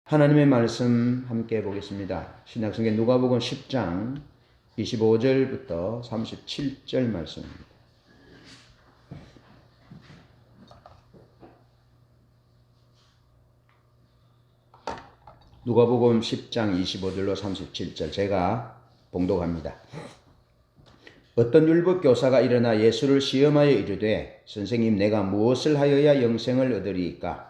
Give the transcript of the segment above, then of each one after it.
하나님의 말씀 함께 보겠습니다. 신약성경 누가복음 10장 25절부터 37절 말씀입니다. 누가복음 10장 25절로 37절 제가 봉독합니다. 어떤 율법 교사가 일어나 예수를 시험하여 이르되 선생님 내가 무엇을 하여야 영생을 얻으리이까?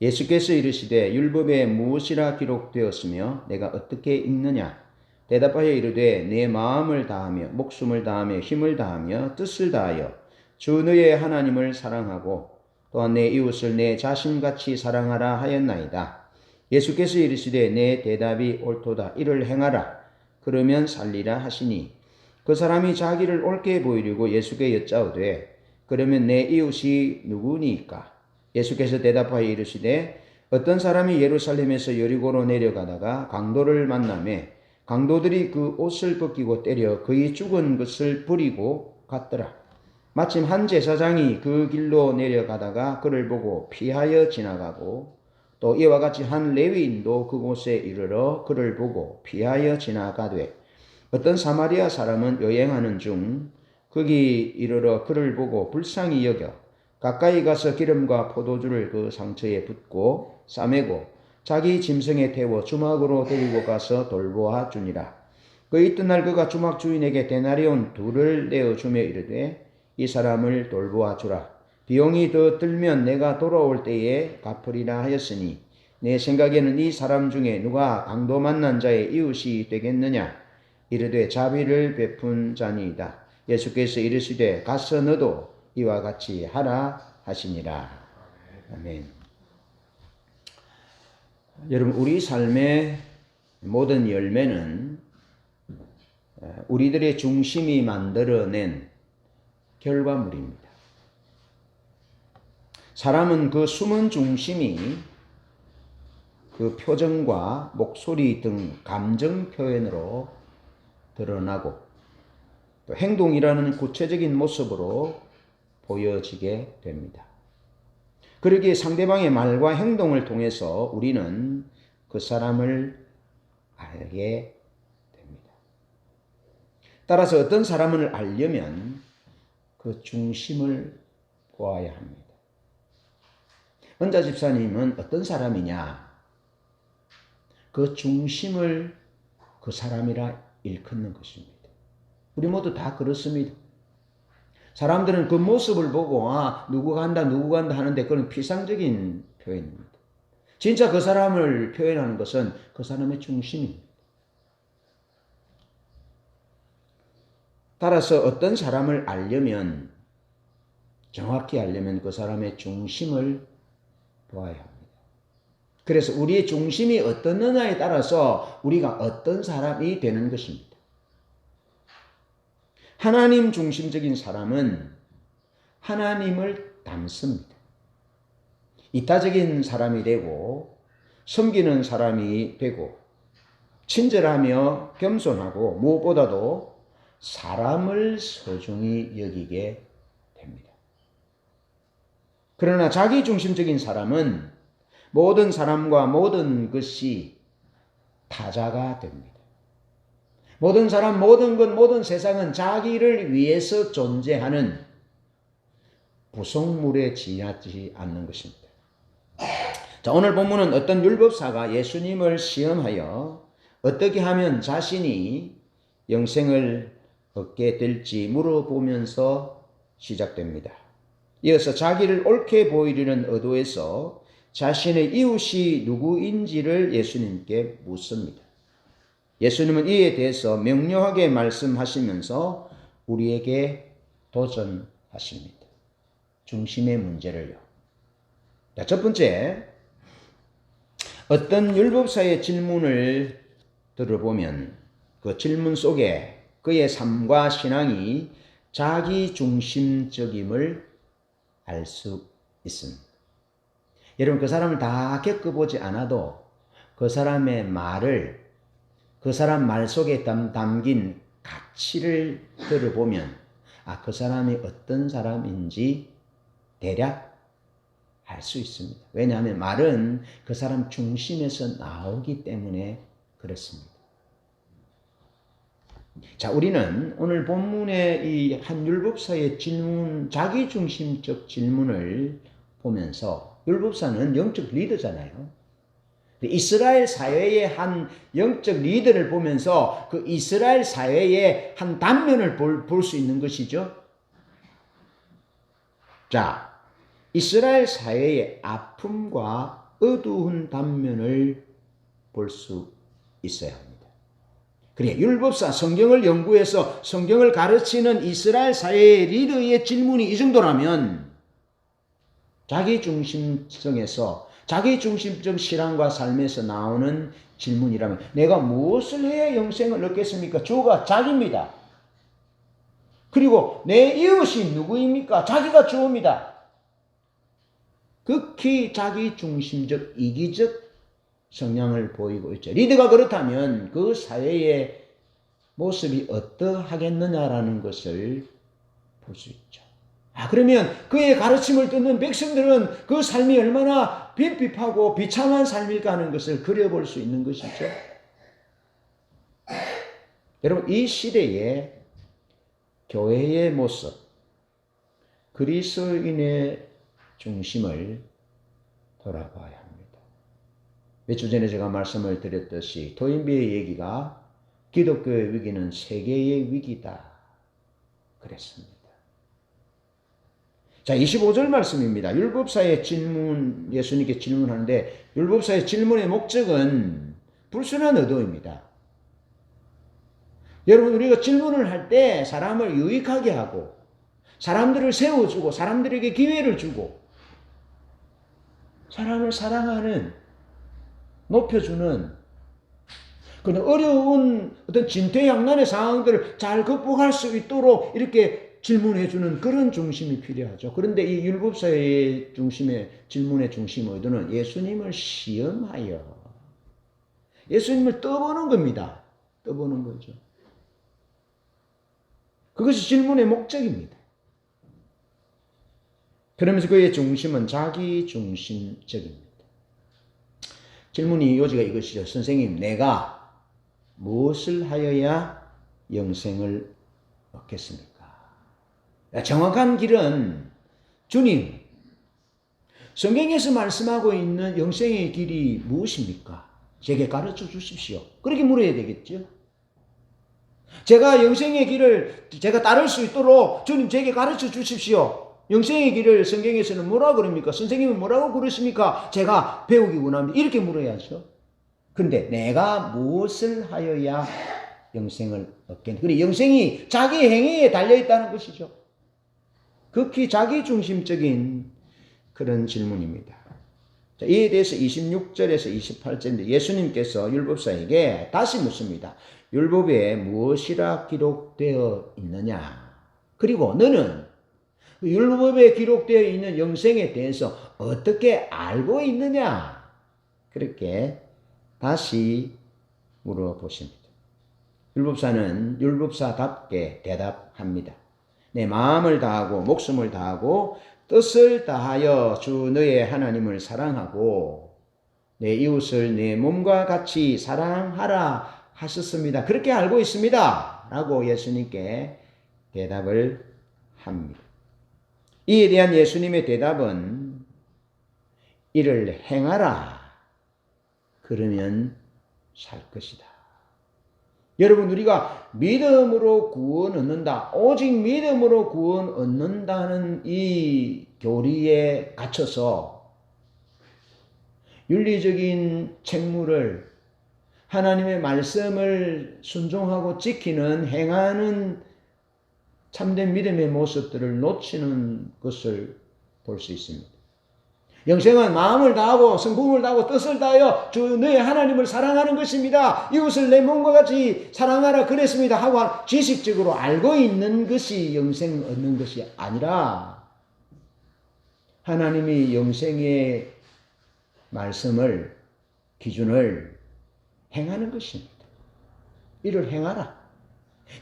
예수께서 이르시되 율법에 무엇이라 기록되었으며 내가 어떻게 읽느냐? 대답하여 이르되 내 마음을 다하며 목숨을 다하며 힘을 다하며 뜻을 다하여 주 너의 하나님을 사랑하고 또한 내 이웃을 내 자신같이 사랑하라 하였나이다. 예수께서 이르시되 내 대답이 옳도다. 이를 행하라. 그러면 살리라 하시니 그 사람이 자기를 옳게 보이려고 예수께 여짜오되 그러면 내 이웃이 누구니까? 예수께서 대답하여 이르시되 어떤 사람이 예루살렘에서 여리고로 내려가다가 강도를 만나매 강도들이 그 옷을 벗기고 때려 그의 죽은 것을 버리고 갔더라. 마침 한 제사장이 그 길로 내려가다가 그를 보고 피하여 지나가고 또 이와 같이 한 레위인도 그곳에 이르러 그를 보고 피하여 지나가되 어떤 사마리아 사람은 여행하는 중 거기 이르러 그를 보고 불쌍히 여겨 가까이 가서 기름과 포도주를 그 상처에 붓고 싸매고 자기 짐승에 태워 주막으로 데리고 가서 돌보아 주니라. 그 이튿날 그가 주막 주인에게 데나리온 2를 내어주며 이르되 이 사람을 돌보아 주라. 비용이 더 들면 내가 돌아올 때에 갚으리라 하였으니 내 생각에는 이 사람 중에 누가 강도 만난 자의 이웃이 되겠느냐? 이르되 자비를 베푼 자니이다. 예수께서 이르시되 가서 너도 이와 같이 하라 하시니라. 아멘. 여러분, 우리 삶의 모든 열매는 우리들의 중심이 만들어낸 결과물입니다. 사람은 그 숨은 중심이 그 표정과 목소리 등 감정 표현으로 드러나고 또 행동이라는 구체적인 모습으로 보여지게 됩니다. 그러기에 상대방의 말과 행동을 통해서 우리는 그 사람을 알게 됩니다. 따라서 어떤 사람을 알려면 그 중심을 보아야 합니다. 은자 집사님은 어떤 사람이냐? 그 중심을 그 사람이라 일컫는 것입니다. 우리 모두 다 그렇습니다. 사람들은 그 모습을 보고 누구 간다 하는데 그건 피상적인 표현입니다. 진짜 그 사람을 표현하는 것은 그 사람의 중심입니다. 따라서 어떤 사람을 알려면 정확히 알려면 그 사람의 중심을 보아야 합니다. 그래서 우리의 중심이 어떻느냐에 따라서 우리가 어떤 사람이 되는 것입니다. 하나님 중심적인 사람은 하나님을 닮습니다. 이타적인 사람이 되고 섬기는 사람이 되고 친절하며 겸손하고 무엇보다도 사람을 소중히 여기게 됩니다. 그러나 자기 중심적인 사람은 모든 사람과 모든 것이 타자가 됩니다. 모든 사람, 모든 것, 모든 세상은 자기를 위해서 존재하는 부속물에 지나지 않는 것입니다. 자, 오늘 본문은 어떤 율법사가 예수님을 시험하여 어떻게 하면 자신이 영생을 얻게 될지 물어보면서 시작됩니다. 이어서 자기를 옳게 보이려는 의도에서 자신의 이웃이 누구인지를 예수님께 묻습니다. 예수님은 이에 대해서 명료하게 말씀하시면서 우리에게 도전하십니다. 중심의 문제를요. 자, 첫 번째, 어떤 율법사의 질문을 들어보면 그 질문 속에 그의 삶과 신앙이 자기 중심적임을 알 수 있습니다. 여러분, 그 사람을 다 겪어보지 않아도 그 사람의 말을 그 사람 말 속에 담긴 가치를 들어보면 그 사람이 어떤 사람인지 대략 알 수 있습니다. 왜냐하면 말은 그 사람 중심에서 나오기 때문에 그렇습니다. 자, 우리는 오늘 본문의 이 한 율법사의 질문, 자기중심적 질문을 보면서, 율법사는 영적 리더잖아요. 이스라엘 사회의 한 영적 리더를 보면서 그 이스라엘 사회의 한 단면을 볼 수 있는 것이죠. 자, 이스라엘 사회의 아픔과 어두운 단면을 볼 수 있어야 합니다. 그래, 율법사 성경을 연구해서 성경을 가르치는 이스라엘 사회의 리더의 질문이 이 정도라면 자기중심성에서 자기중심적 실황과 삶에서 나오는 질문이라면 내가 무엇을 해야 영생을 얻겠습니까? 주가 자기입니다. 그리고 내 이웃이 누구입니까? 자기가 주입니다. 극히 자기중심적 이기적 성향을 보이고 있죠. 리더가 그렇다면 그 사회의 모습이 어떠하겠느냐라는 것을 볼 수 있죠. 그러면 그의 가르침을 듣는 백성들은 그 삶이 얼마나 빈핍하고 비참한 삶일까 하는 것을 그려볼 수 있는 것이죠. 여러분, 이 시대의 교회의 모습, 그리스도인의 중심을 돌아봐야 합니다. 몇 주 전에 제가 말씀을 드렸듯이 토인비의 얘기가 기독교의 위기는 세계의 위기다 그랬습니다. 자, 25절 말씀입니다. 율법사의 질문, 예수님께 질문하는데 율법사의 질문의 목적은 불순한 의도입니다. 여러분, 우리가 질문을 할 때 사람을 유익하게 하고 사람들을 세워주고 사람들에게 기회를 주고 사람을 사랑하는, 높여주는 그런 어려운 어떤 진퇴양난의 상황들을 잘 극복할 수 있도록 이렇게 질문해주는 그런 중심이 필요하죠. 그런데 이 율법사의 중심의 질문의 중심 의도는 예수님을 시험하여 예수님을 떠보는 겁니다. 떠보는 거죠. 그것이 질문의 목적입니다. 그러면서 그의 중심은 자기중심적입니다. 질문이 요지가 이것이죠. 선생님, 내가 무엇을 하여야 영생을 얻겠습니까? 정확한 길은 주님, 성경에서 말씀하고 있는 영생의 길이 무엇입니까? 제게 가르쳐 주십시오. 그렇게 물어야 되겠죠. 제가 영생의 길을 제가 따를 수 있도록 주님 제게 가르쳐 주십시오. 영생의 길을 성경에서는 뭐라고 그럽니까? 선생님은 뭐라고 그러십니까? 제가 배우기 원합니다. 이렇게 물어야죠. 그런데 내가 무엇을 하여야 영생을 얻겠느냐? 그리고 영생이 자기 행위에 달려있다는 것이죠. 극히 자기중심적인 그런 질문입니다. 자, 이에 대해서 26절에서 28절인데 예수님께서 율법사에게 다시 묻습니다. 율법에 무엇이라 기록되어 있느냐? 그리고 너는 율법에 기록되어 있는 영생에 대해서 어떻게 알고 있느냐? 그렇게 다시 물어보십니다. 율법사는 율법사답게 대답합니다. 내 마음을 다하고 목숨을 다하고 뜻을 다하여 주 너의 하나님을 사랑하고 내 이웃을 내 몸과 같이 사랑하라 하셨습니다. 그렇게 알고 있습니다. 라고 예수님께 대답을 합니다. 이에 대한 예수님의 대답은 이를 행하라. 그러면 살 것이다. 여러분, 우리가 믿음으로 구원 얻는다. 오직 믿음으로 구원 얻는다는 이 교리에 갇혀서 윤리적인 책무를 하나님의 말씀을 순종하고 지키는 행하는 참된 믿음의 모습들을 놓치는 것을 볼 수 있습니다. 영생은 마음을 다하고 성품을 다하고 뜻을 다하여 주 너의 하나님을 사랑하는 것입니다. 이웃을 내 몸과 같이 사랑하라 그랬습니다 하고 지식적으로 알고 있는 것이 영생 얻는 것이 아니라 하나님이 영생의 말씀을 기준을 행하는 것입니다. 이를 행하라.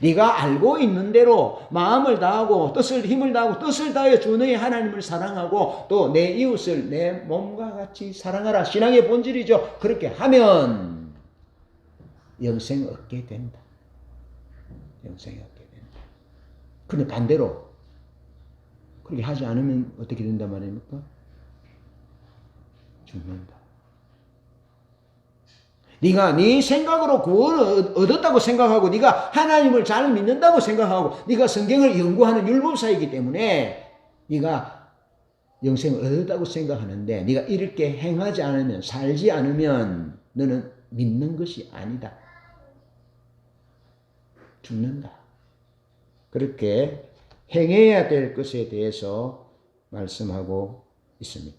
네가 알고 있는 대로 마음을 다하고 뜻을 힘을 다하고 뜻을 다하여 주 너의 하나님을 사랑하고 또 내 이웃을 내 몸과 같이 사랑하라. 신앙의 본질이죠. 그렇게 하면 영생 얻게 된다. 영생 얻게 된다. 근데 반대로 그렇게 하지 않으면 어떻게 된단 말입니까? 죽는다. 네가 네 생각으로 구원을 얻었다고 생각하고 네가 하나님을 잘 믿는다고 생각하고 네가 성경을 연구하는 율법사이기 때문에 네가 영생을 얻었다고 생각하는데 네가 이렇게 행하지 않으면 살지 않으면 너는 믿는 것이 아니다. 죽는다. 그렇게 행해야 될 것에 대해서 말씀하고 있습니다.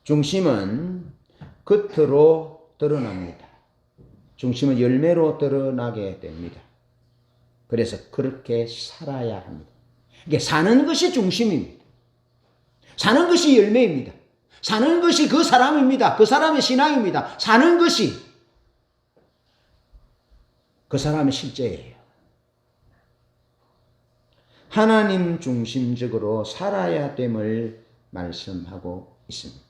중심은 겉으로 드러납니다. 중심은 열매로 드러나게 됩니다. 그래서 그렇게 살아야 합니다. 이게 사는 것이 중심입니다. 사는 것이 열매입니다. 사는 것이 그 사람입니다. 그 사람의 신앙입니다. 사는 것이 그 사람의 실제예요. 하나님 중심적으로 살아야 됨을 말씀하고 있습니다.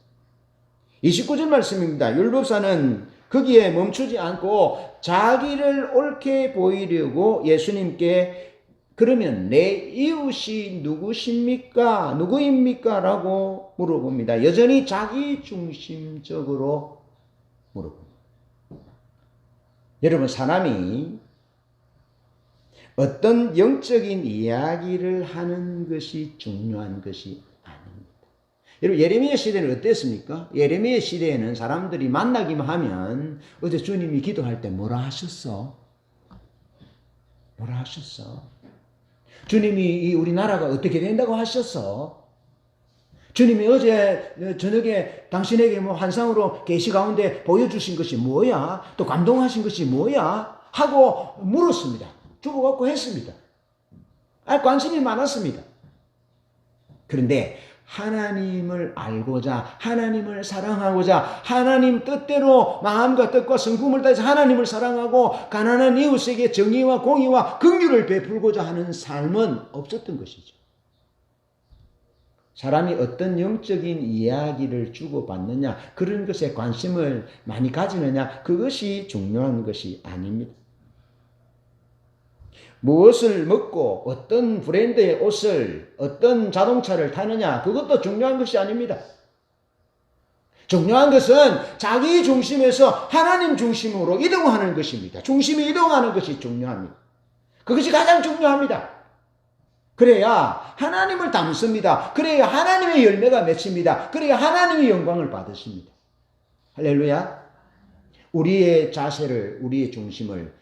29절 말씀입니다. 율법사는 거기에 멈추지 않고 자기를 옳게 보이려고 예수님께 그러면 내 이웃이 누구십니까? 누구입니까? 라고 물어봅니다. 여전히 자기 중심적으로 물어봅니다. 여러분, 사람이 어떤 영적인 이야기를 하는 것이 중요한 것이 아닙니다. 여러분, 예레미야 시대는 어땠습니까? 예레미야 시대에는 사람들이 만나기만 하면 어제 주님이 기도할 때 뭐라 하셨어? 뭐라 하셨어? 주님이 우리나라가 어떻게 된다고 하셨어? 주님이 어제 저녁에 당신에게 뭐 환상으로 계시 가운데 보여주신 것이 뭐야? 또 감동하신 것이 뭐야? 하고 물었습니다. 주고받고 했습니다. 관심이 많았습니다. 그런데 하나님을 알고자, 하나님을 사랑하고자, 하나님 뜻대로 마음과 뜻과 성품을 다해서 하나님을 사랑하고 가난한 이웃에게 정의와 공의와 긍휼을 베풀고자 하는 삶은 없었던 것이죠. 사람이 어떤 영적인 이야기를 주고받느냐, 그런 것에 관심을 많이 가지느냐, 그것이 중요한 것이 아닙니다. 무엇을 먹고 어떤 브랜드의 옷을 어떤 자동차를 타느냐, 그것도 중요한 것이 아닙니다. 중요한 것은 자기 중심에서 하나님 중심으로 이동하는 것입니다. 중심이 이동하는 것이 중요합니다. 그것이 가장 중요합니다. 그래야 하나님을 닮습니다. 그래야 하나님의 열매가 맺힙니다. 그래야 하나님의 영광을 받으십니다. 할렐루야. 우리의 자세를, 우리의 중심을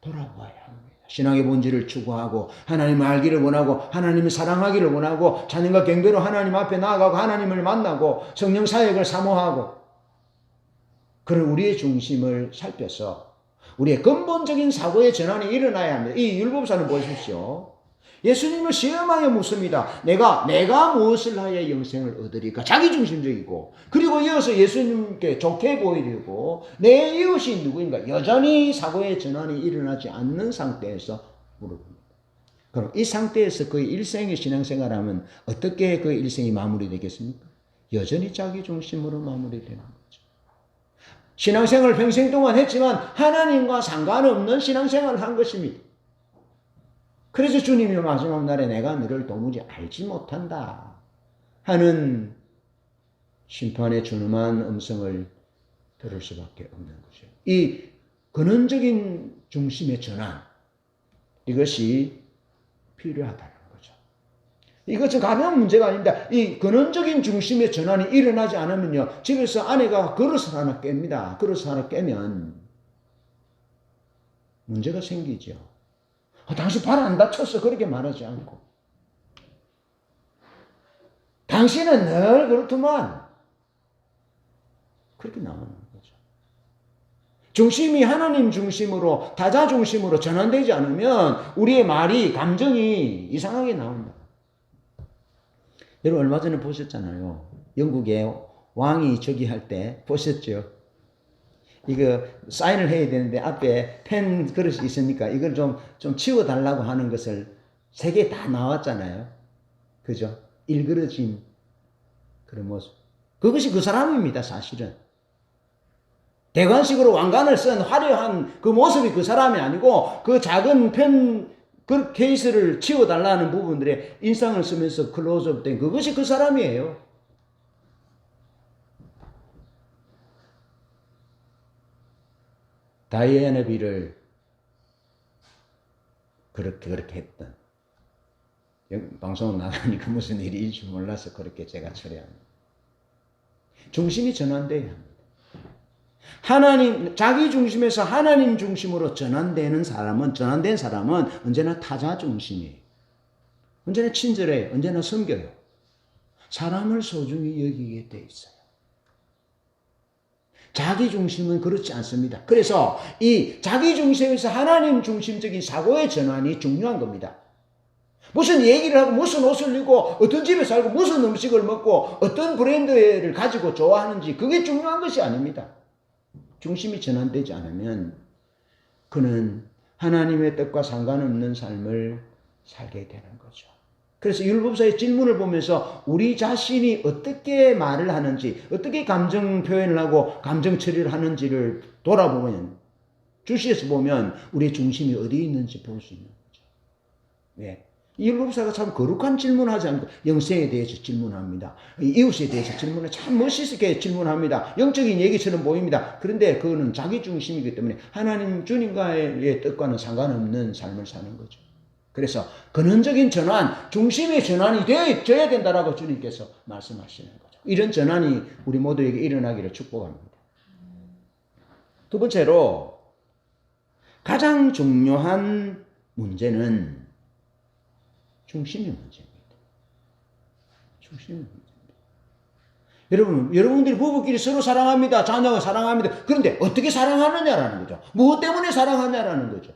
돌아보아야 합니다. 신앙의 본질을 추구하고 하나님을 알기를 원하고 하나님을 사랑하기를 원하고 찬양과 경배로 하나님 앞에 나아가고 하나님을 만나고 성령 사역을 사모하고 그런 우리의 중심을 살펴서 우리의 근본적인 사고의 전환이 일어나야 합니다. 이 율법사는 보십시오. 예수님을 시험하여 묻습니다. 내가 무엇을 하여 영생을 얻으리까? 자기중심적이고, 그리고 이어서 예수님께 좋게 보이려고 내 이웃이 누구인가? 여전히 사고의 전환이 일어나지 않는 상태에서 물어봅니다. 그럼 이 상태에서 그의 일생의 신앙생활하면 어떻게 그의 일생이 마무리되겠습니까? 여전히 자기중심으로 마무리되는 거죠. 신앙생활을 평생 동안 했지만 하나님과 상관없는 신앙생활을 한 것입니다. 그래서 주님이 마지막 날에 내가 너를 도무지 알지 못한다 하는 심판의 준엄한 음성을 들을 수밖에 없는 거죠. 이 근원적인 중심의 전환, 이것이 필요하다는 거죠. 이것은 가벼운 문제가 아닙니다. 이 근원적인 중심의 전환이 일어나지 않으면요, 집에서 아내가 그릇을 하나 깹니다. 그릇을 하나 깨면 문제가 생기죠. 당신 발 안 다쳤어. 그렇게 말하지 않고. 당신은 늘 그렇더만. 그렇게 나오는 거죠. 중심이 하나님 중심으로, 타자 중심으로 전환되지 않으면 우리의 말이, 감정이 이상하게 나온다. 여러분 얼마 전에 보셨잖아요. 영국의 왕이 저기 할 때 보셨죠? 이거 사인을 해야 되는데 앞에 펜 그릇이 있으니까 이걸 좀 치워달라고 하는 것을 세 개 다 나왔잖아요. 그죠? 일그러진 그런 모습. 그것이 그 사람입니다, 사실은. 대관식으로 왕관을 쓴 화려한 그 모습이 그 사람이 아니고 그 작은 펜 그 케이스를 치워달라는 부분들에 인상을 쓰면서 클로즈업 된 그것이 그 사람이에요. 다이애나 비를 그렇게 했던 방송을 나가니까 무슨 일이 있을지 몰라서 그렇게 제가 처리합니다. 중심이 전환돼야 합니다. 하나님, 자기 중심에서 하나님 중심으로 전환된 사람은 언제나 타자 중심이에요. 언제나 친절해요. 언제나 섬겨요. 사람을 소중히 여기게 돼 있어요. 자기 중심은 그렇지 않습니다. 그래서 이 자기 중심에서 하나님 중심적인 사고의 전환이 중요한 겁니다. 무슨 얘기를 하고 무슨 옷을 입고 어떤 집에 살고 무슨 음식을 먹고 어떤 브랜드를 가지고 좋아하는지 그게 중요한 것이 아닙니다. 중심이 전환되지 않으면 그는 하나님의 뜻과 상관없는 삶을 살게 되는 거죠. 그래서 율법사의 질문을 보면서 우리 자신이 어떻게 말을 하는지, 어떻게 감정 표현을 하고 감정 처리를 하는지를 돌아보면, 주시에서 보면 우리의 중심이 어디에 있는지 볼 수 있는 거죠. 네. 이 율법사가 참 거룩한 질문을 하지 않고 영생에 대해서 질문합니다. 이웃에 대해서 질문을 참 멋있게 질문합니다. 영적인 얘기처럼 보입니다. 그런데 그거는 자기 중심이기 때문에 하나님 주님과의 뜻과는 상관없는 삶을 사는 거죠. 그래서 근원적인 전환, 중심의 전환이 되어야 된다라고 주님께서 말씀하시는 거죠. 이런 전환이 우리 모두에게 일어나기를 축복합니다. 두 번째로 가장 중요한 문제는 중심의 문제입니다. 중심의 문제입니다. 여러분들이 부부끼리 서로 사랑합니다. 자녀가 사랑합니다. 그런데 어떻게 사랑하느냐라는 거죠. 무엇 때문에 사랑하냐라는 거죠.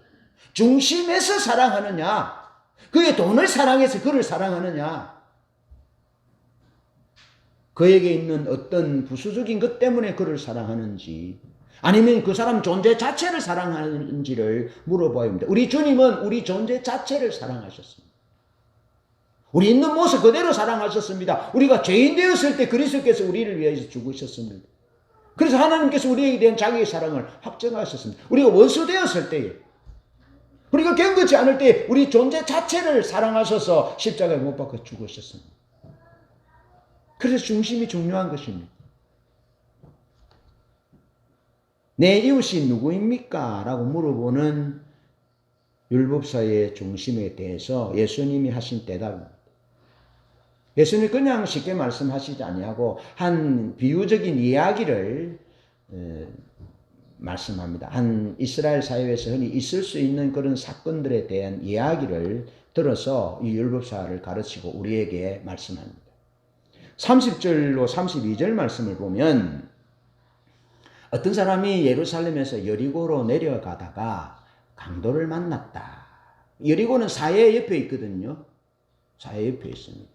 중심에서 사랑하느냐, 그의 돈을 사랑해서 그를 사랑하느냐, 그에게 있는 어떤 부수적인 것 때문에 그를 사랑하는지, 아니면 그 사람 존재 자체를 사랑하는지를 물어봐야 합니다. 우리 주님은 우리 존재 자체를 사랑하셨습니다. 우리 있는 모습 그대로 사랑하셨습니다. 우리가 죄인 되었을 때 그리스도께서 우리를 위해서 죽으셨습니다. 그래서 하나님께서 우리에게 대한 자기의 사랑을 확정하셨습니다. 우리가 원수 되었을 때에, 우리가 경건치 않을 때 우리 존재 자체를 사랑하셔서 십자가에 못 박혀 죽으셨습니다. 그래서 중심이 중요한 것입니다. 내 이웃이 누구입니까? 라고 물어보는 율법사의 중심에 대해서 예수님이 하신 대답입니다. 예수님이 그냥 쉽게 말씀하시지 아니하고 한 비유적인 이야기를 말씀합니다. 한 이스라엘 사회에서 흔히 있을 수 있는 그런 사건들에 대한 이야기를 들어서 이 율법사를 가르치고 우리에게 말씀합니다. 30절로 32절 말씀을 보면 어떤 사람이 예루살렘에서 여리고로 내려가다가 강도를 만났다. 여리고는 사해 옆에 있거든요. 사해 옆에 있습니다.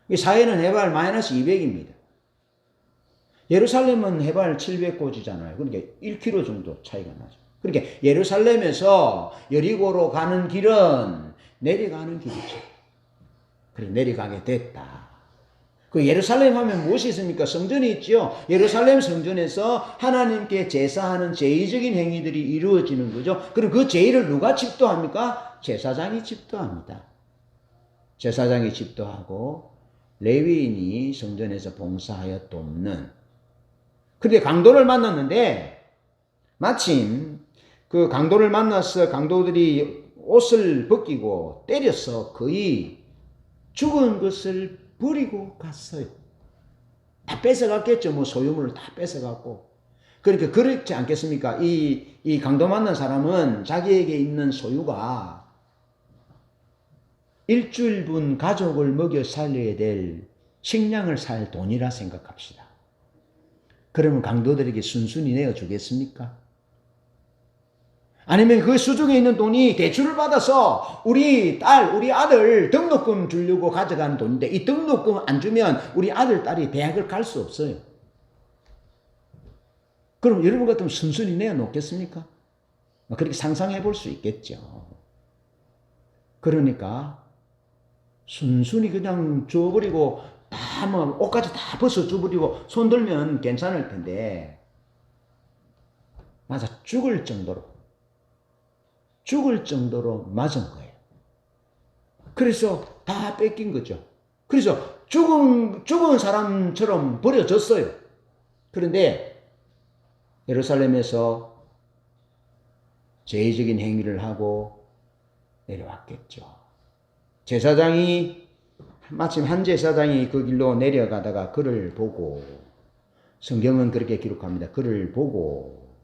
이 사해는 해발 마이너스 200입니다. 예루살렘은 해발 700고지잖아요. 그러니까 1km 정도 차이가 나죠. 그러니까 예루살렘에서 여리고로 가는 길은 내려가는 길이죠. 그래 내려가게 됐다. 그 예루살렘 하면 무엇이 있습니까? 성전이 있죠. 예루살렘 성전에서 하나님께 제사하는 제의적인 행위들이 이루어지는 거죠. 그럼 그 제의를 누가 집도합니까? 제사장이 집도합니다. 제사장이 집도하고 레위인이 성전에서 봉사하여 돕는. 그런데 강도를 만났는데 마침 그 강도를 만나서 강도들이 옷을 벗기고 때려서 거의 죽은 것을 버리고 갔어요. 다 뺏어갔겠죠. 뭐 소유물을 다 뺏어갔고. 그러니까 그렇지 않겠습니까? 이 강도 만난 사람은 자기에게 있는 소유가 일주일분 가족을 먹여 살려야 될 식량을 살 돈이라 생각합시다. 그러면 강도들에게 순순히 내어주겠습니까? 아니면 그 수중에 있는 돈이 대출을 받아서 우리 딸, 우리 아들 등록금 주려고 가져가는 돈인데 이 등록금 안 주면 우리 아들, 딸이 대학을 갈 수 없어요. 그럼 여러분 같으면 순순히 내어놓겠습니까? 그렇게 상상해 볼 수 있겠죠. 그러니까 순순히 그냥 줘버리고 다 뭐 옷까지 다 벗어 줘버리고 손 들면 괜찮을 텐데, 맞아, 죽을 정도로 맞은 거예요. 그래서 다 뺏긴 거죠. 그래서 죽은 사람처럼 버려졌어요. 그런데 예루살렘에서 제의적인 행위를 하고 내려왔겠죠. 제사장이, 마침 한 제사장이 그 길로 내려가다가 그를 보고, 성경은 그렇게 기록합니다. 그를 보고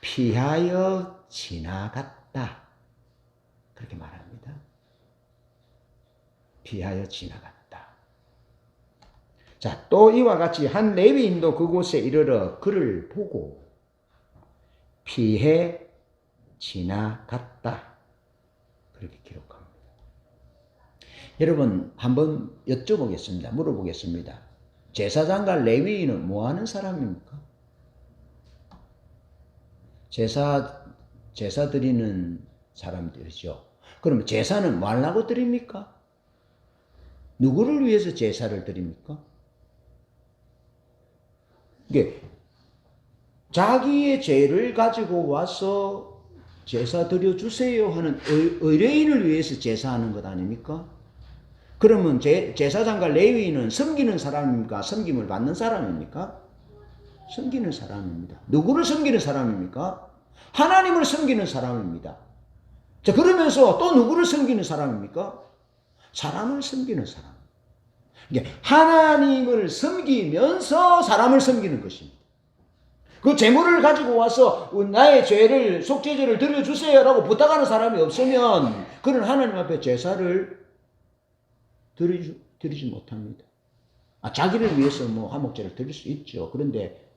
피하여 지나갔다. 그렇게 말합니다. 피하여 지나갔다. 자, 또 이와 같이 한 레위인도 그곳에 이르러 그를 보고 피해 지나갔다. 그렇게 기록합니다. 여러분, 한번 여쭤보겠습니다. 물어보겠습니다. 제사장과 레위인은 뭐 하는 사람입니까? 제사 드리는 사람들이죠. 그럼 제사는 뭐 하려고 드립니까? 누구를 위해서 제사를 드립니까? 이게 자기의 죄를 가지고 와서 제사 드려주세요 하는 의뢰인을 위해서 제사하는 것 아닙니까? 그러면 제사장과 레위인은 섬기는 사람입니까? 섬김을 받는 사람입니까? 섬기는 사람입니다. 누구를 섬기는 사람입니까? 하나님을 섬기는 사람입니다. 자, 그러면서 또 누구를 섬기는 사람입니까? 사람을 섬기는 사람. 이게 하나님을 섬기면서 사람을 섬기는 것입니다. 그 재물을 가지고 와서 나의 죄를, 속죄제를 드려주세요라고 부탁하는 사람이 없으면 그는 하나님 앞에 제사를 드리지 못합니다. 자기를 위해서 뭐 화목제를 드릴 수 있죠. 그런데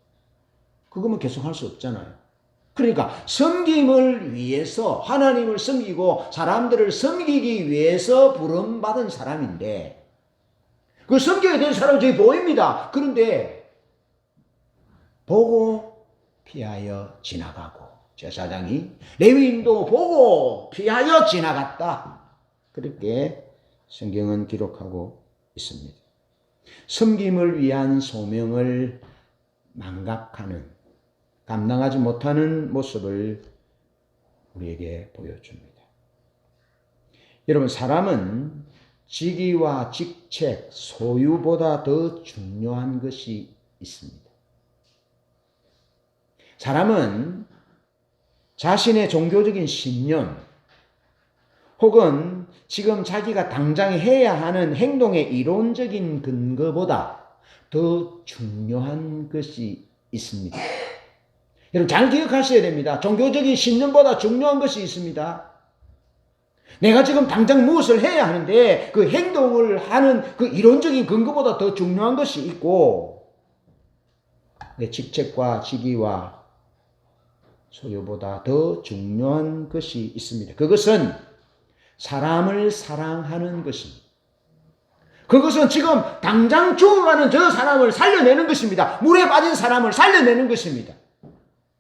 그거면 계속 할 수 없잖아요. 그러니까 섬김을 위해서, 하나님을 섬기고 사람들을 섬기기 위해서 부름받은 사람인데, 그 섬겨야 될 사람은 저기 보입니다. 그런데 보고 피하여 지나가고, 제사장이 레위인도 보고 피하여 지나갔다. 그렇게 성경은 기록하고 있습니다. 섬김을 위한 소명을 망각하는, 감당하지 못하는 모습을 우리에게 보여줍니다. 여러분, 사람은 직위와 직책, 소유보다 더 중요한 것이 있습니다. 사람은 자신의 종교적인 신념 혹은 지금 자기가 당장 해야 하는 행동의 이론적인 근거보다 더 중요한 것이 있습니다. 여러분, 잘 기억하셔야 됩니다. 종교적인 신념보다 중요한 것이 있습니다. 내가 지금 당장 무엇을 해야 하는데 그 행동을 하는 그 이론적인 근거보다 더 중요한 것이 있고, 내 직책과 직위와 소유보다 더 중요한 것이 있습니다. 그것은 사람을 사랑하는 것입니다. 그것은 지금 당장 죽어가는 저 사람을 살려내는 것입니다. 물에 빠진 사람을 살려내는 것입니다.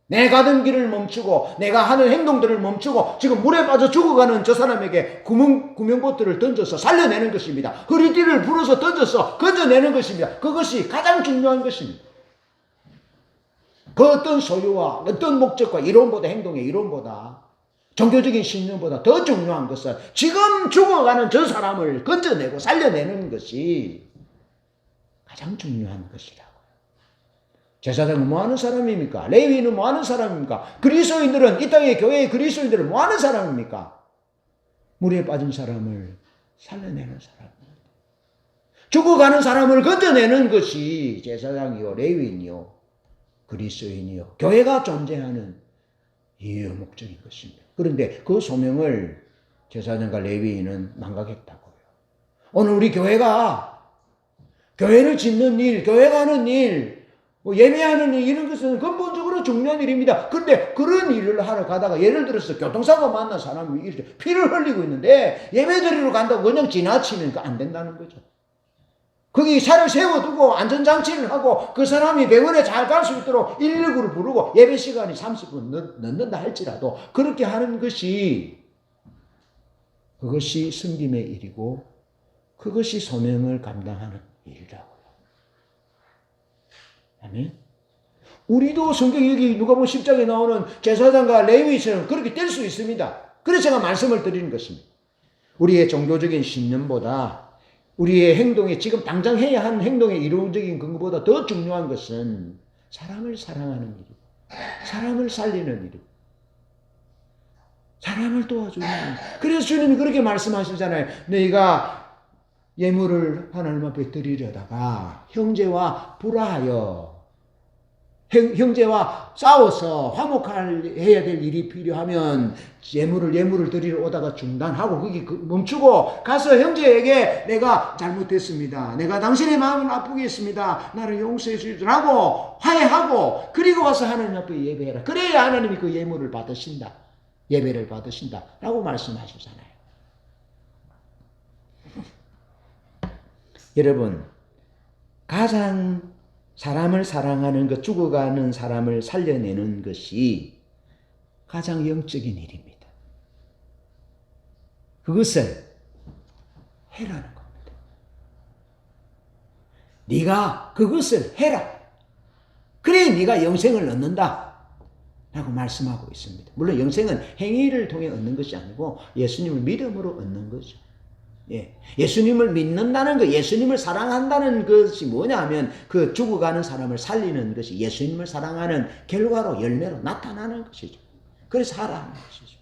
내 가던 길을 멈추고 내가 하는 행동들을 멈추고 지금 물에 빠져 죽어가는 저 사람에게 구명보트를 던져서 살려내는 것입니다. 허리띠를 불어서 던져서 건져내는 것입니다. 그것이 가장 중요한 것입니다. 그 어떤 소유와 어떤 목적과 이론보다, 행동의 이론보다, 종교적인 신념보다 더 중요한 것은 지금 죽어가는 저 사람을 건져내고 살려내는 것이 가장 중요한 것이라고요. 제사장은 뭐 하는 사람입니까? 레위인은 뭐 하는 사람입니까? 그리스도인들은, 이 땅의 교회의 그리스도인들은 뭐 하는 사람입니까? 물에 빠진 사람을 살려내는 사람입니다. 죽어가는 사람을 건져내는 것이 제사장이요, 레위인이요, 그리스도인이요, 교회가 존재하는 이유, 목적인 것입니다. 그런데 그 소명을 제사장과 레위인은 망각했다고요. 오늘 우리 교회가, 교회를 짓는 일, 교회가 하는 일, 예배하는 일, 이런 것은 근본적으로 중요한 일입니다. 그런데 그런 일을 하러 가다가, 예를 들어서 교통사고 만난 사람이 피를 흘리고 있는데 예배 드리러 간다고 그냥 지나치면 안 된다는 거죠. 거기 차를 세워두고 안전장치를 하고 그 사람이 병원에 잘 갈 수 있도록 119를 부르고 예배 시간이 30분 늦는다 할지라도 그렇게 하는 것이 그것이 섬김의 일이고 그것이 소명을 감당하는 일이라고요. 아멘. 우리도 성경 여기 누가복음 10장에 나오는 제사장과 레위처럼 그렇게 될 수 있습니다. 그래서 제가 말씀을 드리는 것입니다. 우리의 종교적인 신념보다 우리의 행동에 지금 당장 해야 하는 행동의 이론적인 근거보다 더 중요한 것은 사람을 사랑하는 일이고 사람을 살리는 일이고 사람을 도와주는 일. 그래서 주님이 그렇게 말씀하시잖아요. 너희가 예물을 하나님 앞에 드리려다가 형제와 불화하여 형제와 싸워서 화목해야 될 일이 필요하면 예물을 드리러 오다가 중단하고 거기 멈추고 가서 형제에게 내가 잘못했습니다. 내가 당신의 마음을 아프게 했습니다. 나를 용서해 주시라고 화해하고 그리고 와서 하나님 앞에 예배해라. 그래야 하나님이 그 예물을 받으신다. 예배를 받으신다. 라고 말씀하시잖아요. 여러분, 가장 사람을 사랑하는 것, 죽어가는 사람을 살려내는 것이 가장 영적인 일입니다. 그것을 해라는 겁니다. 네가 그것을 해라. 그래 네가 영생을 얻는다. 라고 말씀하고 있습니다. 물론 영생은 행위를 통해 얻는 것이 아니고 예수님을 믿음으로 얻는 거죠. 예수님을 믿는다는 것, 예수님을 사랑한다는 것이 뭐냐 하면 그 죽어가는 사람을 살리는 것이 예수님을 사랑하는 결과로 열매로 나타나는 것이죠. 그래서 하라는 것이죠.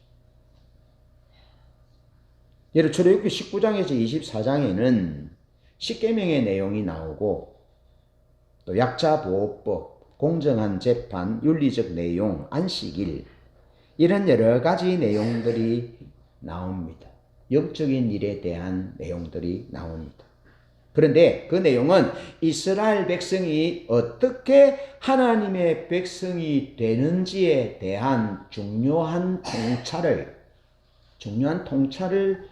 예를 출애굽기 19장에서 24장에는 십계명의 내용이 나오고 또 약자보호법, 공정한 재판, 윤리적 내용, 안식일 이런 여러 가지 내용들이 나옵니다. 영적인 일에 대한 내용들이 나옵니다. 그런데 그 내용은 이스라엘 백성이 어떻게 하나님의 백성이 되는지에 대한 중요한 통찰을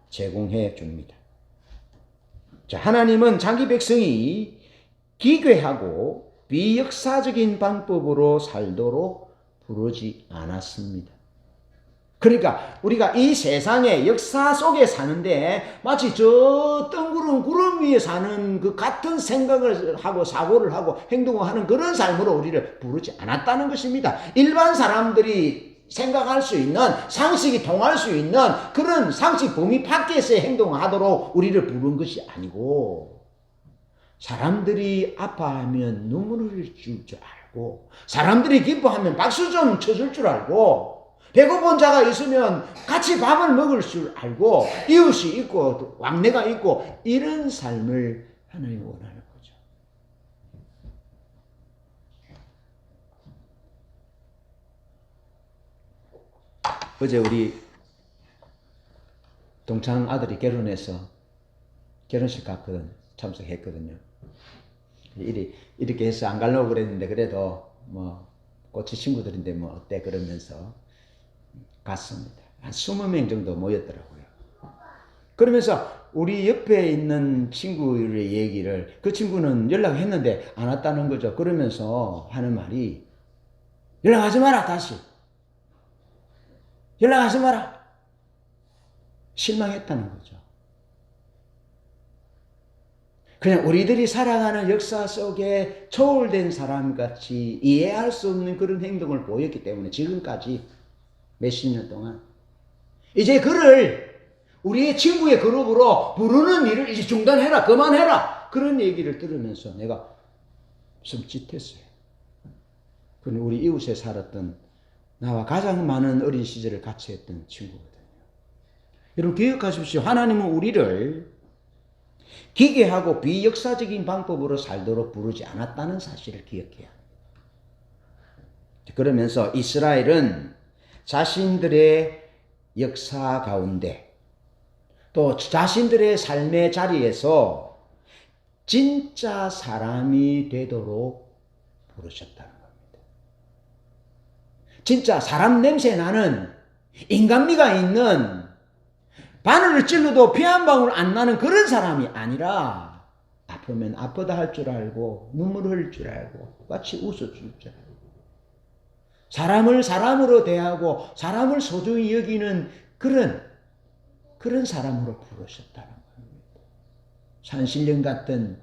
제공해 줍니다. 자, 하나님은 자기 백성이 기괴하고 비역사적인 방법으로 살도록 부르지 않았습니다. 그러니까 우리가 이 세상의 역사 속에 사는데 마치 저 뜬구름 구름 위에 사는 그 같은 생각을 하고 사고를 하고 행동을 하는 그런 삶으로 우리를 부르지 않았다는 것입니다. 일반 사람들이 생각할 수 있는 상식이 통할 수 있는 그런 상식 범위 밖에서의 행동을 하도록 우리를 부른 것이 아니고 사람들이 아파하면 눈물을 흘릴 줄 알고 사람들이 기뻐하면 박수 좀 쳐줄 줄 알고 배고픈 자가 있으면 같이 밥을 먹을 줄 알고 이웃이 있고 왕래가 있고 이런 삶을 하나님이 원하는 거죠. 어제 우리 동창 아들이 결혼해서 결혼식 갔거든. 참석했거든요. 이렇게 해서 안 가려고 그랬는데 그래도 뭐 꼬치 친구들인데 뭐 어때 그러면서 갔습니다. 한 20명 정도 모였더라고요. 그러면서 우리 옆에 있는 친구의 얘기를 그 친구는 연락했는데 안 왔다는 거죠. 그러면서 하는 말이 연락하지 마라 다시. 연락하지 마라. 실망했다는 거죠. 그냥 우리들이 살아가는 역사 속에 초월된 사람같이 이해할 수 없는 그런 행동을 보였기 때문에 지금까지 몇십 년 동안 이제 그를 우리의 친구의 그룹으로 부르는 일을 이제 중단해라 그만해라 그런 얘기를 들으면서 내가 섬찟했어요. 그는 우리 이웃에 살았던 나와 가장 많은 어린 시절을 같이 했던 친구거든요. 여러분 기억하십시오. 하나님은 우리를 기괴하고 비역사적인 방법으로 살도록 부르지 않았다는 사실을 기억해야 합니다. 그러면서 이스라엘은 자신들의 역사 가운데 또 자신들의 삶의 자리에서 진짜 사람이 되도록 부르셨다는 겁니다. 진짜 사람 냄새 나는 인간미가 있는 바늘을 찔러도 피 한 방울 안 나는 그런 사람이 아니라 아프면 아프다 할 줄 알고 눈물 흘릴 줄 알고 같이 웃어줄 줄 알고 사람을 사람으로 대하고 사람을 소중히 여기는 그런 사람으로 부르셨다는 겁니다. 산신령 같은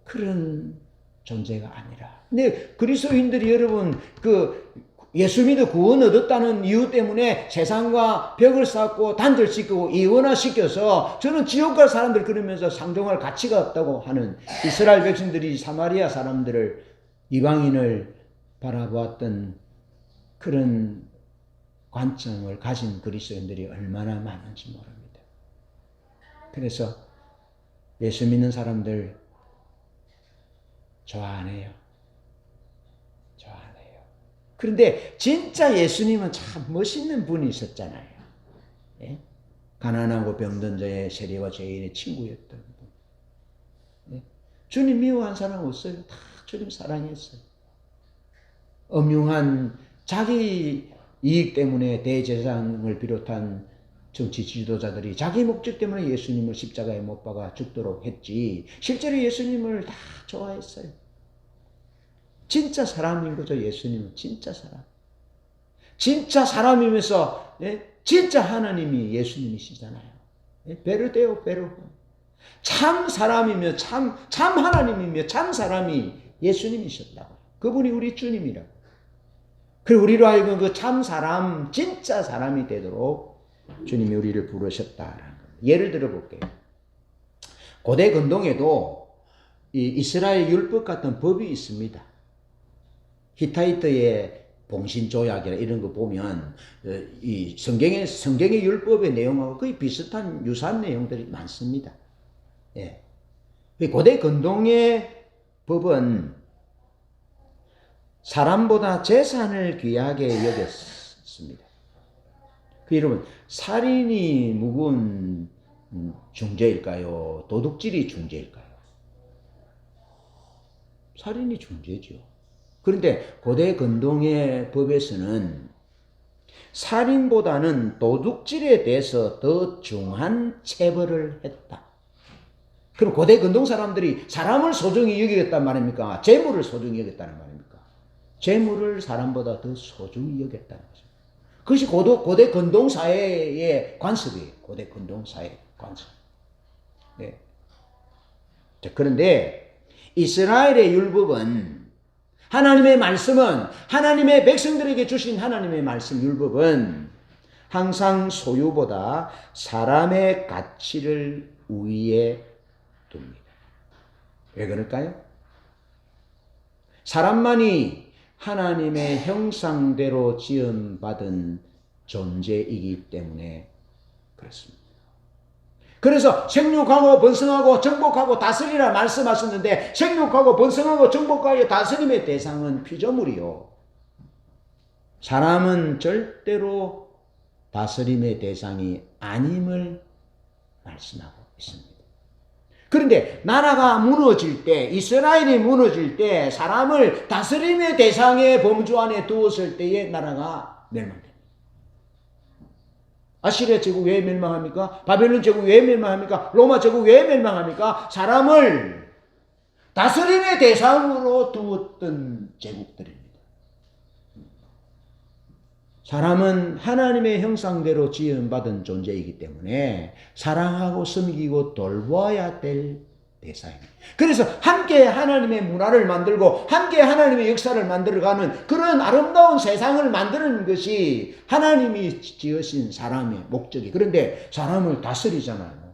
그런 존재가 아니라. 근데 그리스도인들이 여러분 예수 믿어 구원 얻었다는 이유 때문에 세상과 벽을 쌓고 단절시키고 이원화시켜서 저는 지옥 갈 사람들 그러면서 상종할 가치가 없다고 하는 이스라엘 백성들이 사마리아 사람들을 이방인을 바라보았던 그런 관점을 가진 그리스도인들이 얼마나 많은지 모릅니다. 그래서 예수 믿는 사람들 좋아 안 해요. 좋아 안 해요. 그런데 진짜 예수님은 참 멋있는 분이 있었잖아요. 예? 가난하고 병든 자의 세리와 죄인의 친구였던 분. 예? 주님 미워한 사람 없어요. 다 주님 사랑했어요. 엄흉한 자기 이익 때문에 대제사장을 비롯한 정치 지도자들이 자기 목적 때문에 예수님을 십자가에 못 박아 죽도록 했지 실제로 예수님을 다 좋아했어요. 진짜 사람인 거죠. 예수님은 진짜 사람. 진짜 사람이면서 진짜 하나님이 예수님이시잖아요. 베르데오 베르. 참 사람이며 참 하나님이며 참 사람이 예수님이셨다고. 그분이 우리 주님이라고. 그리고 우리로 하여금 그 참 사람, 진짜 사람이 되도록 주님이 우리를 부르셨다라는 겁니다. 예를 들어 볼게요. 고대 근동에도 이 이스라엘 율법 같은 법이 있습니다. 히타이트의 봉신조약이나 이런 거 보면 이 성경의 율법의 내용하고 거의 비슷한 유사한 내용들이 많습니다. 예. 고대 근동의 법은 사람보다 재산을 귀하게 여겼습니다. 여러분, 살인이 무거운 중죄일까요? 도둑질이 중죄일까요? 살인이 중죄죠. 그런데 고대 근동의 법에서는 살인보다는 도둑질에 대해서 더 중한 체벌을 했다. 그럼 고대 근동 사람들이 사람을 소중히 여기겠단 말입니까? 재물을 소중히 여겼다는 말입니까? 재물을 사람보다 더 소중히 여겼다는 거죠. 그것이 고대 근동 사회의 관습이에요. 고대 근동 사회의 관습. 네. 자, 그런데 이스라엘의 율법은 하나님의 말씀은 하나님의 백성들에게 주신 하나님의 말씀 율법은 항상 소유보다 사람의 가치를 우위에 둡니다. 왜 그럴까요? 사람만이 하나님의 형상대로 지음받은 존재이기 때문에 그렇습니다. 그래서 생육하고 번성하고 정복하고 다스리라 말씀하셨는데 생육하고 번성하고 정복하여 다스림의 대상은 피조물이요. 사람은 절대로 다스림의 대상이 아님을 말씀하고 있습니다. 그런데 나라가 무너질 때, 이스라엘이 무너질 때 사람을 다스림의 대상의 범주 안에 두었을 때에 나라가 멸망됩니다. 아시리아 제국 왜 멸망합니까? 바벨론 제국 왜 멸망합니까? 로마 제국 왜 멸망합니까? 사람을 다스림의 대상으로 두었던 제국들입니다. 사람은 하나님의 형상대로 지음받은 존재이기 때문에 사랑하고 섬기고 돌보아야 될 대상입니다. 그래서 함께 하나님의 문화를 만들고 함께 하나님의 역사를 만들어가는 그런 아름다운 세상을 만드는 것이 하나님이 지으신 사람의 목적이. 그런데 사람을 다스리잖아요.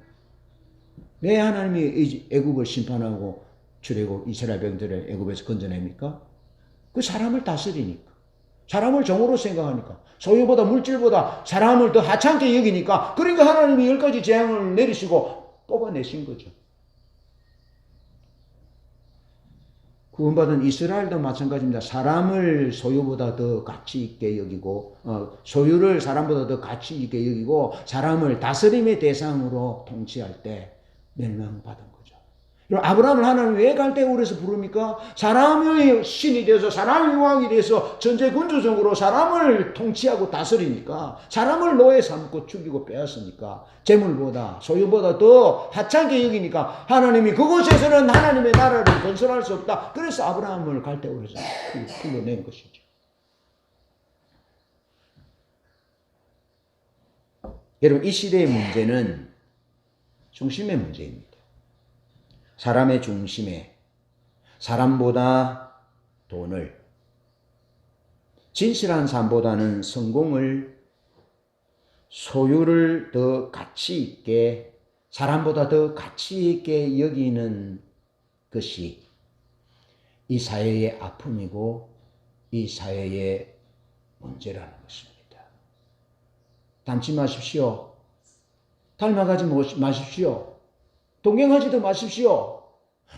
왜 하나님이 애굽을 심판하고 출애굽 이스라엘 백성들을 애굽에서 건져냅니까? 그 사람을 다스리니까. 사람을 종으로 생각하니까. 소유보다 물질보다 사람을 더 하찮게 여기니까. 그러니까 하나님이 10가지 재앙을 내리시고 뽑아내신 거죠. 구원받은 이스라엘도 마찬가지입니다. 사람을 소유보다 더 가치 있게 여기고 소유를 사람보다 더 가치 있게 여기고 사람을 다스림의 대상으로 통치할 때 멸망받은 거죠. 아브라함을 하나님 왜 갈대우르에서 부릅니까? 사람의 신이 되어서 사람의 왕이 돼서 전제군주적으로 사람을 통치하고 다스리니까, 사람을 노예 삼고 죽이고 빼앗으니까, 재물보다 소유보다 더 하찮게 여기니까 하나님이 그곳에서는 하나님의 나라를 건설할 수 없다. 그래서 아브라함을 갈대우르에서 불러낸 것이죠. 여러분, 이 시대의 문제는 중심의 문제입니다. 사람의 중심에 사람보다 돈을, 진실한 삶보다는 성공을, 소유를 더 가치 있게, 사람보다 더 가치 있게 여기는 것이 이 사회의 아픔이고 이 사회의 문제라는 것입니다. 닮지 마십시오. 닮아가지 마십시오. 동경하지도 마십시오.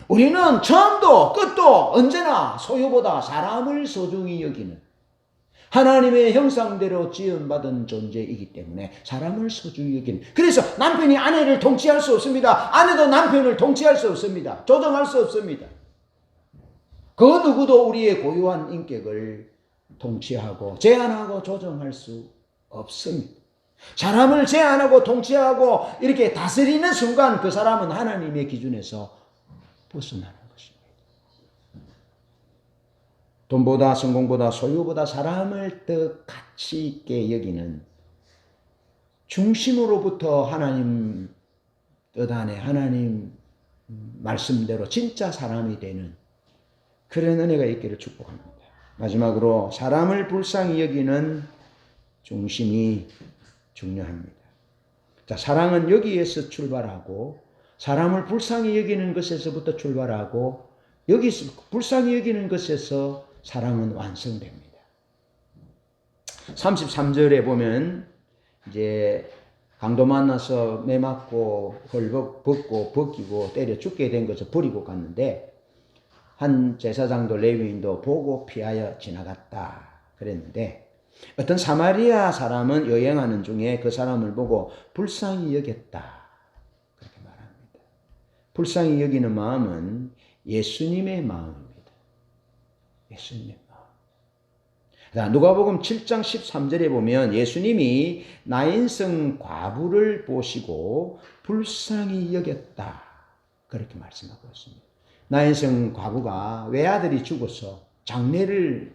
우리는 처음도 끝도 언제나 소유보다 사람을 소중히 여기는 하나님의 형상대로 지음받은 존재이기 때문에 사람을 소중히 여기는, 그래서 남편이 아내를 통치할 수 없습니다. 아내도 남편을 통치할 수 없습니다. 조정할 수 없습니다. 그 누구도 우리의 고유한 인격을 통치하고 제한하고 조정할 수 없습니다. 사람을 제한하고 통치하고 이렇게 다스리는 순간 그 사람은 하나님의 기준에서 벗어나는 것입니다. 돈보다 성공보다 소유보다 사람을 더 가치 있게 여기는, 중심으로부터 하나님 뜻 안에 하나님 말씀대로 진짜 사람이 되는 그런 은혜가 있기를 축복합니다. 마지막으로 사람을 불쌍히 여기는 중심이 중요합니다. 자, 사랑은 여기에서 출발하고 사람을 불쌍히 여기는 것에서부터 출발하고 여기서 불쌍히 여기는 것에서 사랑은 완성됩니다. 33절에 보면 이제 강도 만나서 매 맞고 헐벗고 벗기고 때려 죽게 된 것을 버리고 갔는데 한 제사장도 레위인도 보고 피하여 지나갔다 그랬는데, 어떤 사마리아 사람은 여행하는 중에 그 사람을 보고 불쌍히 여겼다 그렇게 말합니다. 불쌍히 여기는 마음은 예수님의 마음입니다. 예수님의 마음. 누가복음 7장 13절에 보면 예수님이 나인성 과부를 보시고 불쌍히 여겼다 그렇게 말씀하고 있습니다. 나인성 과부가 외아들이 죽어서 장례를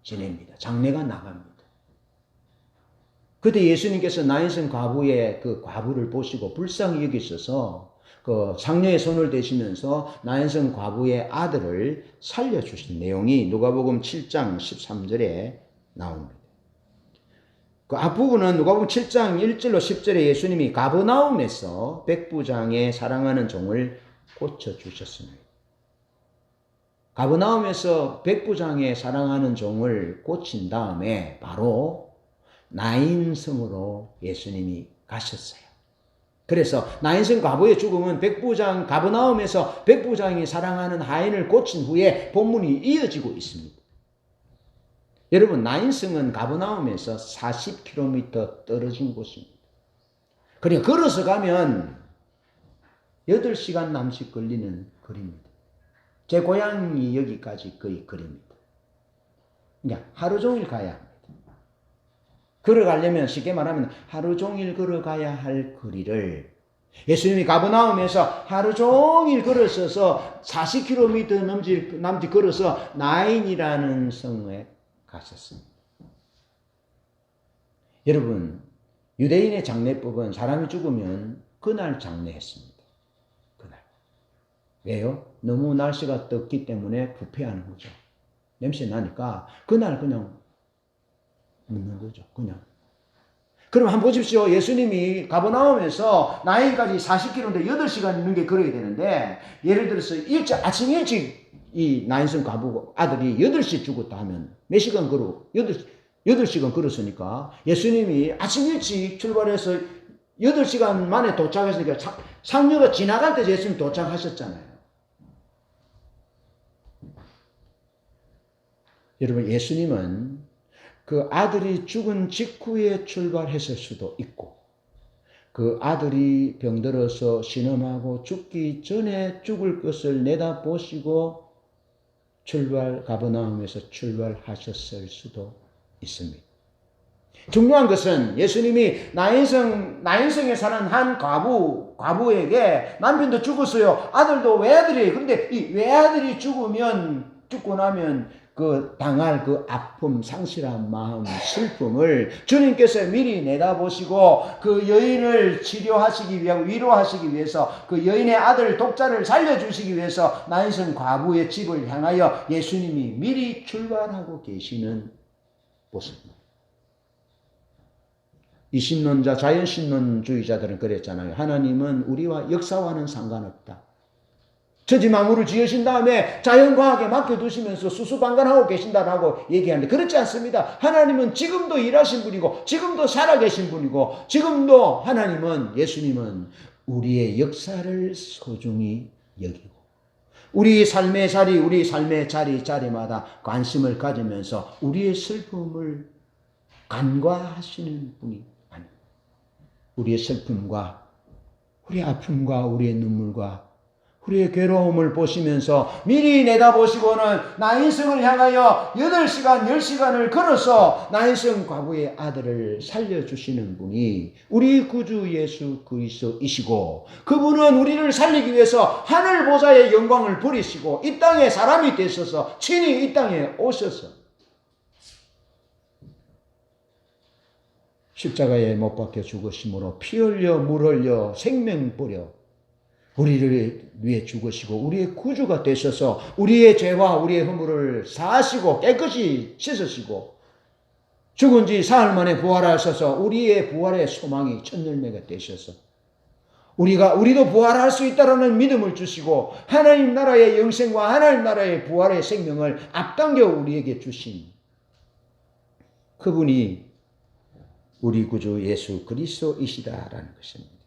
지냅니다. 장례가 나갑니다. 그때 예수님께서 나인성 과부의 그 과부를 보시고 불쌍히 여기셔서 그 상녀의 손을 대시면서 나인성 과부의 아들을 살려주신 내용이 누가복음 7장 13절에 나옵니다. 그 앞부분은 누가복음 7장 1절로 10절에 예수님이 가버나움에서 백부장의 사랑하는 종을 고쳐주셨습니다. 가버나움에서 백부장의 사랑하는 종을 고친 다음에 바로 나인성으로 예수님이 가셨어요. 그래서 나인성 과부의 죽음은 가버나움에서 백부장이 사랑하는 하인을 고친 후에 본문이 이어지고 있습니다. 여러분, 나인성은 가버나움에서 40km 떨어진 곳입니다. 그러니까 걸어서 가면 8시간 남짓 걸리는 거리입니다. 제 고향이 여기까지 거의 거리입니다. 그러니까 하루 종일 가야 합니다. 걸어가려면 쉽게 말하면 하루 종일 걸어가야 할 거리를 예수님이 가버나움에서 하루 종일 걸어서서 40km 남짓 걸어서 나인이라는 성에 가셨습니다. 여러분, 유대인의 장례법은 사람이 죽으면 그날 장례했습니다. 그날. 왜요? 너무 날씨가 덥기 때문에 부패하는 거죠. 냄새 나니까 그날 그냥 묻는 거죠. 그냥. 그럼 한번 보십시오. 예수님이 가버나움에서 나인까지 40km인데 8시간 넘게 걸어야 되는데, 예를 들어서 아침 일찍 이 나인성 과부 아들이 8시에 죽었다 하면 몇 시간 8시간 걸었으니까 예수님이 아침 일찍 출발해서 8시간 만에 도착했으니까 상류가 지나갈 때 예수님 도착하셨잖아요. 여러분, 예수님은 그 아들이 죽은 직후에 출발했을 수도 있고 그 아들이 병들어서 신음하고 죽기 전에 죽을 것을 내다보시고 가버나움에서 출발하셨을 수도 있습니다. 중요한 것은 예수님이 나인성에 사는 한 과부에게 남편도 죽었어요. 아들도 외아들이에요. 그런데 이 외아들이 죽고 나면 그 당할 그 아픔, 상실한 마음, 슬픔을 주님께서 미리 내다보시고 그 여인을 치료하시기 위하고 위로하시기 위해서 그 여인의 아들 독자를 살려주시기 위해서 나인성 과부의 집을 향하여 예수님이 미리 출발하고 계시는 모습입니다. 이신론자, 자연신론주의자들은 그랬잖아요. 하나님은 우리와 역사와는 상관없다. 천지만물을 지으신 다음에 자연과학에 맡겨두시면서 수수방관하고 계신다라고 얘기하는데 그렇지 않습니다. 하나님은 지금도 일하신 분이고 지금도 살아계신 분이고 지금도 예수님은 우리의 역사를 소중히 여기고 우리 삶의 자리마다 관심을 가지면서 우리의 슬픔을 간과하시는 분이 아닙니다. 우리의 슬픔과 우리의 아픔과 우리의 눈물과 우리의 괴로움을 보시면서 미리 내다보시고는 나인성을 향하여 8시간, 10시간을 걸어서 나인성 과부의 아들을 살려주시는 분이 우리 구주 예수 그리스도이시고 그분은 우리를 살리기 위해서 하늘 보좌의 영광을 버리시고 이 땅에 사람이 되셔서 친히 이 땅에 오셔서 십자가에 못 박혀 죽으심으로 피 흘려 물 흘려 생명 뿌려 우리를 위해 죽으시고 우리의 구주가 되셔서 우리의 죄와 우리의 허물을 사하시고 깨끗이 씻으시고 죽은 지 사흘 만에 부활하셔서 우리의 부활의 소망이 첫 열매가 되셔서 우리도 부활할 수 있다라는 믿음을 주시고 하나님 나라의 영생과 하나님 나라의 부활의 생명을 앞당겨 우리에게 주신 그분이 우리 구주 예수 그리스도이시다라는 것입니다.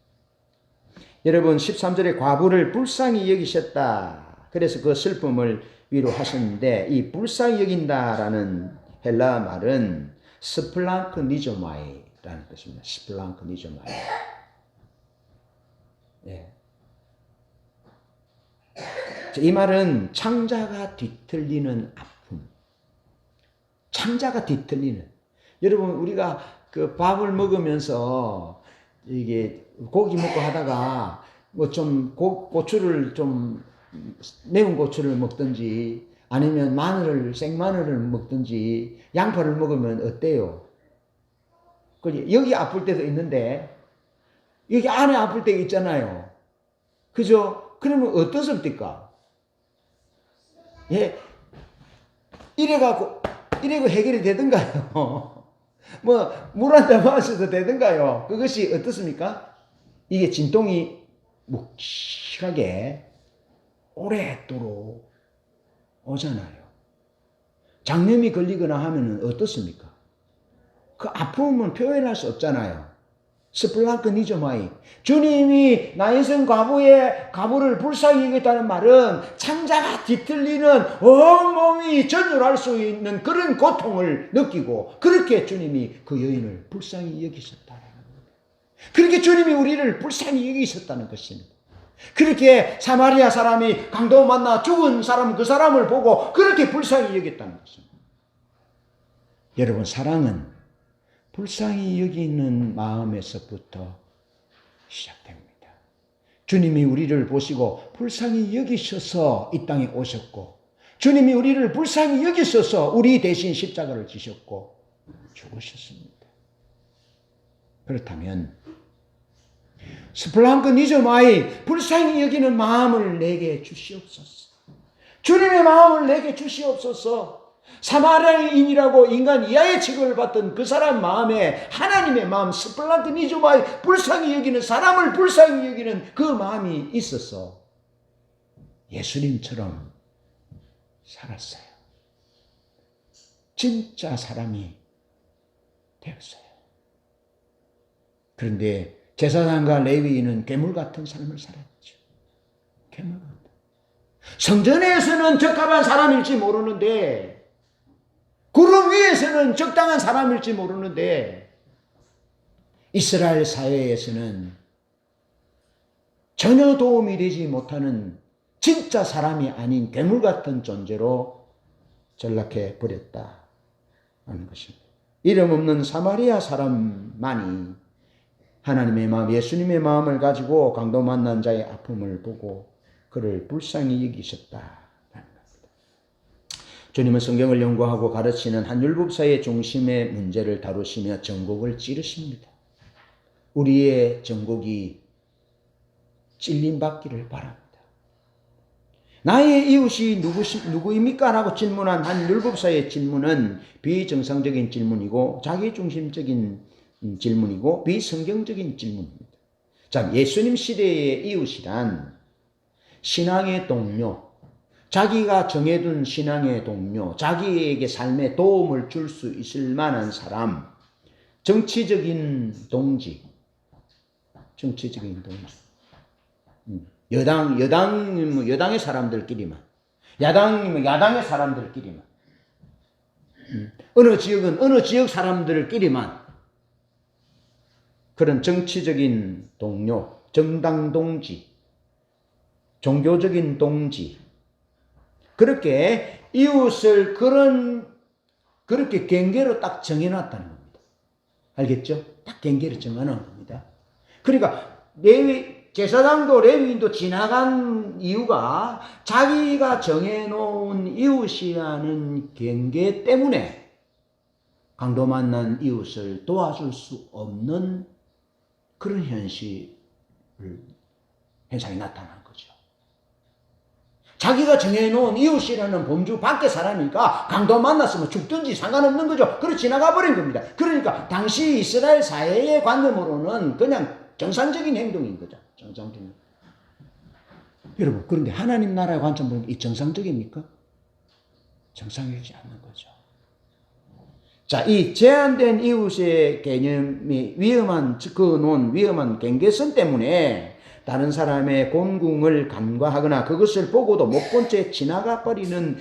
여러분 13절에 과부를 불쌍히 여기셨다. 그래서 그 슬픔을 위로하셨는데 이 불쌍히 여긴다라는 헬라 말은 스플랑크니조마이라는 것입니다. 스플랑크니조마이. 예. 이 말은 창자가 뒤틀리는 아픔. 창자가 뒤틀리는. 여러분 우리가 그 밥을 먹으면서 이게 고기 먹고 하다가 뭐 좀 고추를 좀 매운 고추를 먹든지 아니면 생마늘을 먹든지 양파를 먹으면 어때요? 여기 아플 때도 있는데 여기 안에 아플 때 있잖아요. 그죠? 그러면 어떻습니까? 예. 이래갖고 해결이 되던가요? 뭐 물 한 잔 마셔도 되던가요? 그것이 어떻습니까? 이게 진통이 묵직하게 오랫도록 오잖아요. 장염이 걸리거나 하면 어떻습니까? 그 아픔은 표현할 수 없잖아요. 스플랑크니조마이. 주님이 나인성 과부를 불쌍히 여겼다는 말은 창자가 뒤틀리는 온몸이 전율할 수 있는 그런 고통을 느끼고 그렇게 주님이 그 여인을 불쌍히 여기셨다는 겁니다. 그렇게 주님이 우리를 불쌍히 여기셨다는 것입니다. 그렇게 사마리아 사람이 강도 만나 죽은 사람 그 사람을 보고 그렇게 불쌍히 여겼다는 것입니다. 여러분 사랑은 불쌍히 여기는 마음에서부터 시작됩니다. 주님이 우리를 보시고 불쌍히 여기셔서 이 땅에 오셨고 주님이 우리를 불쌍히 여기셔서 우리 대신 십자가를 지셨고 죽으셨습니다. 그렇다면 스플랑크니조마이 불쌍히 여기는 마음을 내게 주시옵소서. 주님의 마음을 내게 주시옵소서. 사마리아인이라고 인간 이하의 취급을 받던 그 사람 마음에 하나님의 마음 스플랑크니조마이 불쌍히 여기는 사람을 불쌍히 여기는 그 마음이 있어서 예수님처럼 살았어요. 진짜 사람이 되었어요. 그런데 제사장과 레위인은 괴물 같은 삶을 살았죠. 괴물 같은. 성전에서는 적합한 사람일지 모르는데 구름 위에서는 적당한 사람일지 모르는데 이스라엘 사회에서는 전혀 도움이 되지 못하는 진짜 사람이 아닌 괴물 같은 존재로 전락해 버렸다 하는 것입니다. 이름 없는 사마리아 사람만이 하나님의 마음, 예수님의 마음을 가지고 강도 만난 자의 아픔을 보고 그를 불쌍히 여기셨다라는 겁니다. 주님은 성경을 연구하고 가르치는 한 율법사의 중심의 문제를 다루시며 전곡을 찌르십니다. 우리의 전곡이 찔림받기를 바랍니다. 나의 이웃이 누구입니까? 라고 질문한 한 율법사의 질문은 비정상적인 질문이고 자기중심적인 질문이고 비성경적인 질문입니다. 자, 예수님 시대의 이웃이란 신앙의 동료, 자기가 정해둔 신앙의 동료, 자기에게 삶에 도움을 줄 수 있을 만한 사람, 정치적인 동지, 여당의 사람들끼리만, 야당의 사람들끼리만, 어느 지역은 어느 지역 사람들끼리만 그런 정치적인 동료, 정당 동지, 종교적인 동지, 그렇게 이웃을 그렇게 경계로 딱 정해놨다는 겁니다. 알겠죠? 딱 경계를 정해놓은 겁니다. 그러니까 제사장도 레위인도 지나간 이유가 자기가 정해놓은 이웃이라는 경계 때문에 강도 만난 이웃을 도와줄 수 없는 그런 현상이 나타난 거죠. 자기가 정해놓은 이웃이라는 범주 밖의 사람이니까 강도 만났으면 죽든지 상관없는 거죠. 그래 지나가 버린 겁니다. 그러니까 당시 이스라엘 사회의 관념으로는 그냥 정상적인 행동인 거죠. 정상적인. 여러분, 그런데 하나님 나라의 관점 보면 이 정상적입니까? 정상이지 않는 거죠. 자, 이 제한된 이웃의 개념이 위험한 경계선 때문에 다른 사람의 곤궁을 간과하거나 그것을 보고도 못 본 채 지나가 버리는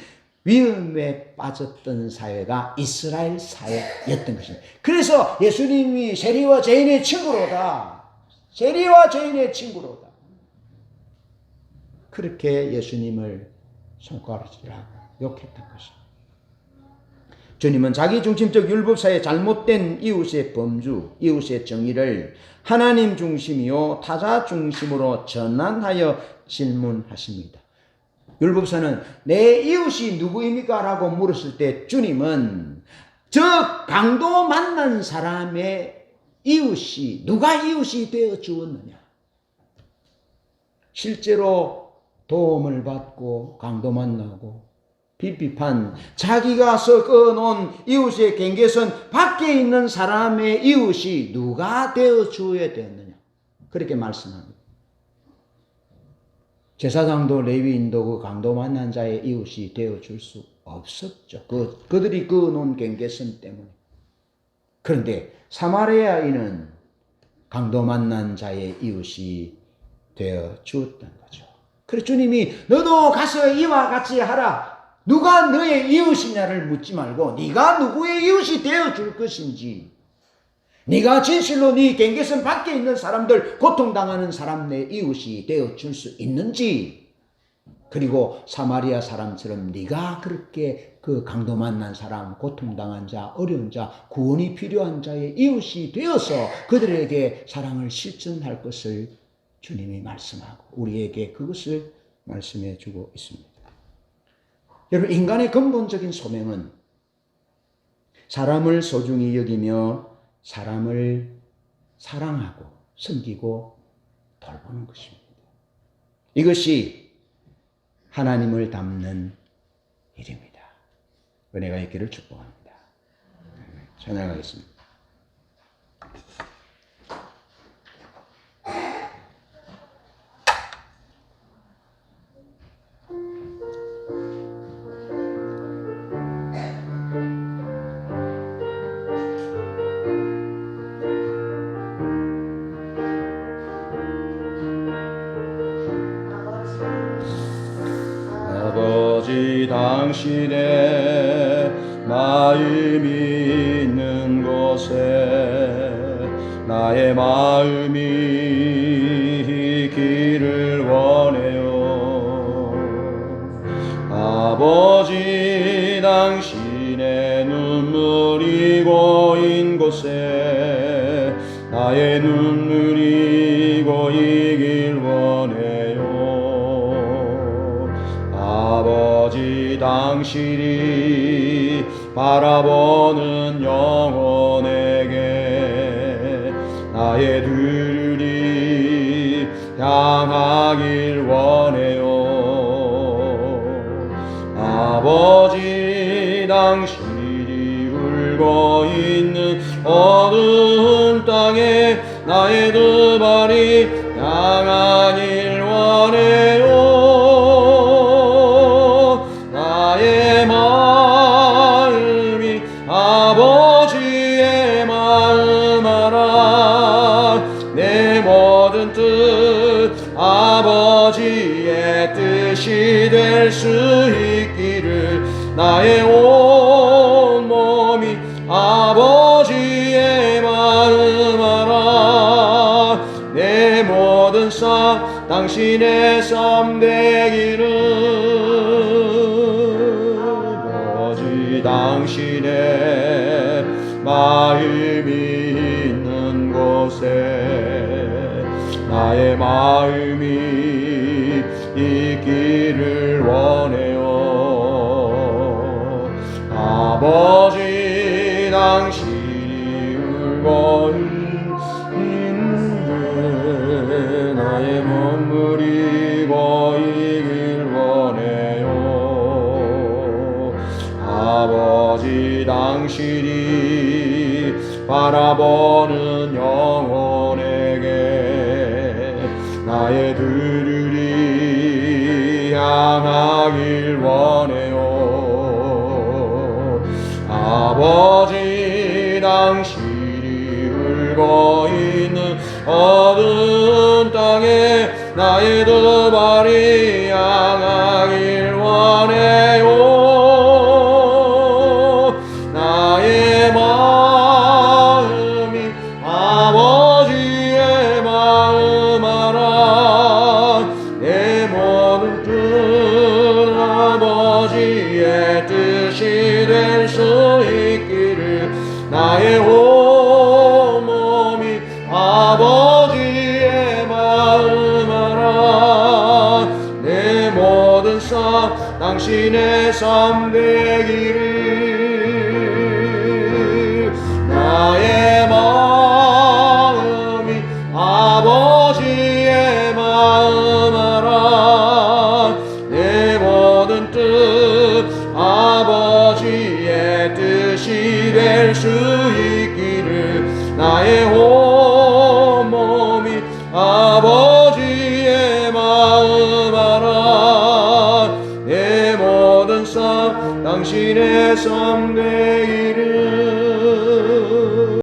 위험에 빠졌던 사회가 이스라엘 사회였던 것입니다. 그래서 예수님이 세리와 죄인의 친구로다. 그렇게 예수님을 손가락질하고 욕했던 것입니다. 주님은 자기중심적 율법사의 잘못된 이웃의 범주, 이웃의 정의를 하나님 중심이요 타자 중심으로 전환하여 질문하십니다. 율법사는 내 이웃이 누구입니까? 라고 물었을 때 주님은 저 강도 만난 사람의 이웃이 누가 이웃이 되어 주었느냐? 실제로 도움을 받고 강도 만나고 비판, 자기가 섞어놓은 이웃의 경계선 밖에 있는 사람의 이웃이 누가 되어 주어야 되었느냐? 그렇게 말씀합니다. 제사장도 레위인도 그 강도 만난 자의 이웃이 되어 줄 수 없었죠. 그들이 그어놓은 경계선 때문에. 그런데 사마리아인은 강도 만난 자의 이웃이 되어 주었던 거죠. 그래서 주님이 너도 가서 이와 같이 하라. 누가 너의 이웃이냐를 묻지 말고 네가 누구의 이웃이 되어줄 것인지, 네가 진실로 네 경계선 밖에 있는 사람들, 고통당하는 사람 내 이웃이 되어줄 수 있는지, 그리고 사마리아 사람처럼 네가 그렇게 그 강도 만난 사람, 고통당한 자, 어려운 자, 구원이 필요한 자의 이웃이 되어서 그들에게 사랑을 실천할 것을 주님이 말씀하고 우리에게 그것을 말씀해 주고 있습니다. 여러분, 인간의 근본적인 소명은 사람을 소중히 여기며 사람을 사랑하고 섬기고 돌보는 것입니다. 이것이 하나님을 닮는 일입니다. 은혜가 있기를 축복합니다. 찬양하겠습니다. 당신의 마음이 있는 곳에 나의 마음이 길을 원해요. 아버지 당신의 눈물이 고인 곳에 나의 눈물이 고이길 원해요. 아버지 당신이 바라보는 영혼에게 나의 들이 향하길 원해요. 아버지 당신이 울고 있는 어두운 땅에 나의 두 발이 향하길 원해요. 나의 마음이 아버지의 마음 알아. 내 모든 뜻 아버지의 뜻이 될 수 있기를 나의 온 몸이 아버지의 마음 알아. 내 모든 삶 당신의 삶 되기를. 아버지 당신의 마음이 있는 곳에 나의 마음이 있기를 원해요. 아버지 당신이 울고 있는데 나의 눈물이 고이길 원해요. 아버지 당신이 바라보는 영혼에게 나의 들이 향하길 원해요. 아버지 당신이 울고 있는 어두운 땅에 나의 두 발이 향하길 원해요. 나의 마음이 아버지의 마음 알아. 내 모든 뜻 아버지의 뜻이 될 수 있기를 나의 온 몸이 아버지의 마음 알아. 내 모든 삶 당신의 삶 되기를. 나의 마음이 아버지의 마음 알아. 내 모든 뜻 아버지의 뜻이 될 수 있기를 나의 온 몸이 아버지의 마음 알아. 내 모든 삶 당신의 삶 되기를.